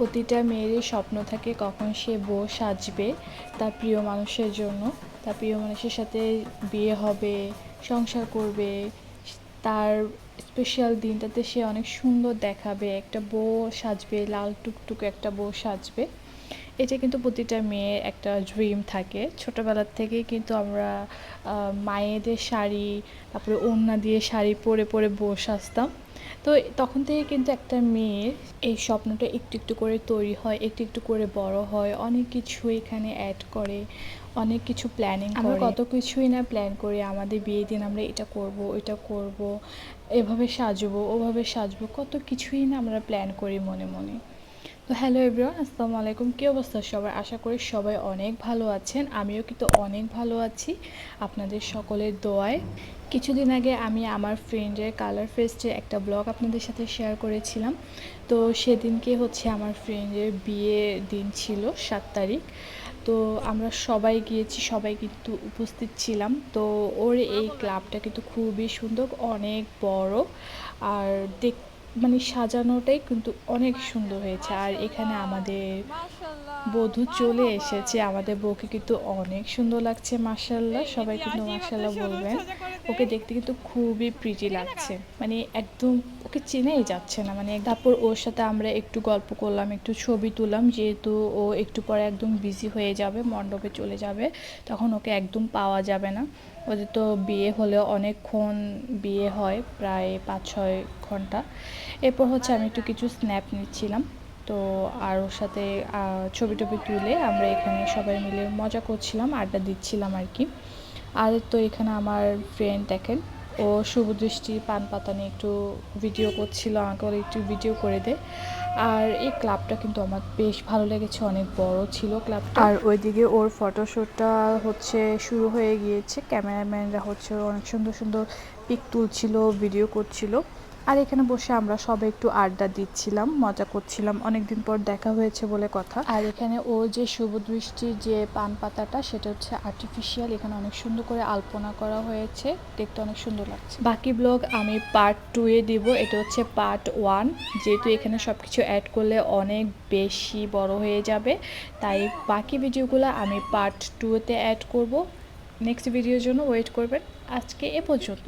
প্রতিটা মেয়েরই স্বপ্ন থাকে কখন সে বউ সাজবে তার প্রিয় মানুষের জন্য। তার প্রিয় মানুষের সাথে বিয়ে হবে, সংসার করবে, তার স্পেশাল দিনটাতে সে অনেক সুন্দর দেখাবে, একটা বউ সাজবে, লাল টুকটুকে একটা বউ সাজবে। এটা কিন্তু প্রতিটা মেয়ের একটা ড্রিম থাকে। ছোটোবেলার থেকেই কিন্তু আমরা মায়েদের শাড়ি, তারপরে ওড়না দিয়ে শাড়ি পরে পরে বউ সাজতাম। তো তখন থেকে কিন্তু একটা মেয়ের এই স্বপ্নটা একটু একটু করে তৈরি হয়, একটু একটু করে বড় হয়, অনেক কিছু এখানে অ্যাড করে, অনেক কিছু প্ল্যানিং করে। আমরা কত কিছুই না প্ল্যান করি, আমাদের বিয়ের দিন আমরা এটা করব, ওইটা করব, এভাবে সাজবো, ওভাবে সাজবো, কত কিছুই না আমরা প্ল্যান করি মনে মনে। তো হ্যালো এভরিওয়ান, আসসালামু আলাইকুম। কী অবস্থা সবার? আশা করি সবাই অনেক ভালো আছেন। আমিও কিন্তু অনেক ভালো আছি আপনাদের সকলের দোয়ায়। কিছুদিন আগে আমি আমার ফ্রেন্ডের কালার ফেস্টের একটা ব্লগ আপনাদের সাথে শেয়ার করেছিলাম। তো সেদিনকে হচ্ছে আমার ফ্রেন্ডের বিয়ের দিন ছিল 7 তারিখ। তো আমরা সবাই গিয়েছি, সবাই কিন্তু উপস্থিত ছিলাম। তো ওর এই ক্লাবটা কিন্তু খুবই সুন্দর, অনেক বড়, আর মানে সাজানোটাই কিন্তু অনেক সুন্দর হয়েছে। আর এখানে আমাদের বধূ চলে এসেছে, আমাদের বউকে কিন্তু অনেক সুন্দর লাগছে মাশাআল্লাহ। সবাই কিন্তু মাশাআল্লাহ বলবেন। ওকে দেখতে কিন্তু খুবই প্রিটি লাগছে, মানে একদম ওকে চেনাই যাচ্ছে না। মানে তারপর ওর সাথে আমরা একটু গল্প করলাম, একটু ছবি তুললাম, যেহেতু ও একটু পরে একদম বিজি হয়ে যাবে, মণ্ডপে চলে যাবে, তখন ওকে একদম পাওয়া যাবে না। ওদের তো বিয়ে হলেও অনেকক্ষণ বিয়ে হয়, প্রায় 5-6 ঘন্টা। এরপর হচ্ছে আমি একটু কিছু স্ন্যাপ নিচ্ছিলাম। তো আর ওর সাথে ছবি টবি তুলে আমরা এখানে সবাই মিলে মজা করছিলাম, আড্ডা দিচ্ছিলাম আর কি। আর তো এখানে আমার ফ্রেন্ড দেখেন, ও শুভদৃষ্টি পান পাতা নিয়ে একটু ভিডিও করছিল, আমাকে বলে একটু ভিডিও করে দে। আর এই ক্লাবটা কিন্তু আমার বেশ ভালো লেগেছে, অনেক বড় ছিল ক্লাবটা। আর ওইদিকে ওর ফটোশ্যুটটা হচ্ছে শুরু হয়ে গিয়েছে, ক্যামেরাম্যানরা হচ্ছে অনেক সুন্দর সুন্দর পিক তুলছিল, ভিডিও করছিল। আর এখানে বসে আমরা সবাই একটু আড্ডা দিচ্ছিলাম, মজা করছিলাম, অনেকদিন পর দেখা হয়েছে বলে কথা। আর এখানে ও যে শুভদৃষ্টির যে পান পাতাটা, সেটা হচ্ছে আর্টিফিশিয়াল, এখানে অনেক সুন্দর করে আলপনা করা হয়েছে, দেখতে অনেক সুন্দর লাগছে। বাকি ব্লগ আমি পার্ট 2 এ দিব, এটা হচ্ছে পার্ট 1, যেহেতু এখানে সব কিছু অ্যাড করলে অনেক বেশি বড় হয়ে যাবে, তাই বাকি ভিডিওগুলো আমি পার্ট 2 তে অ্যাড করব। নেক্সট ভিডিওর জন্য ওয়েট করবেন। আজকে এ পর্যন্ত।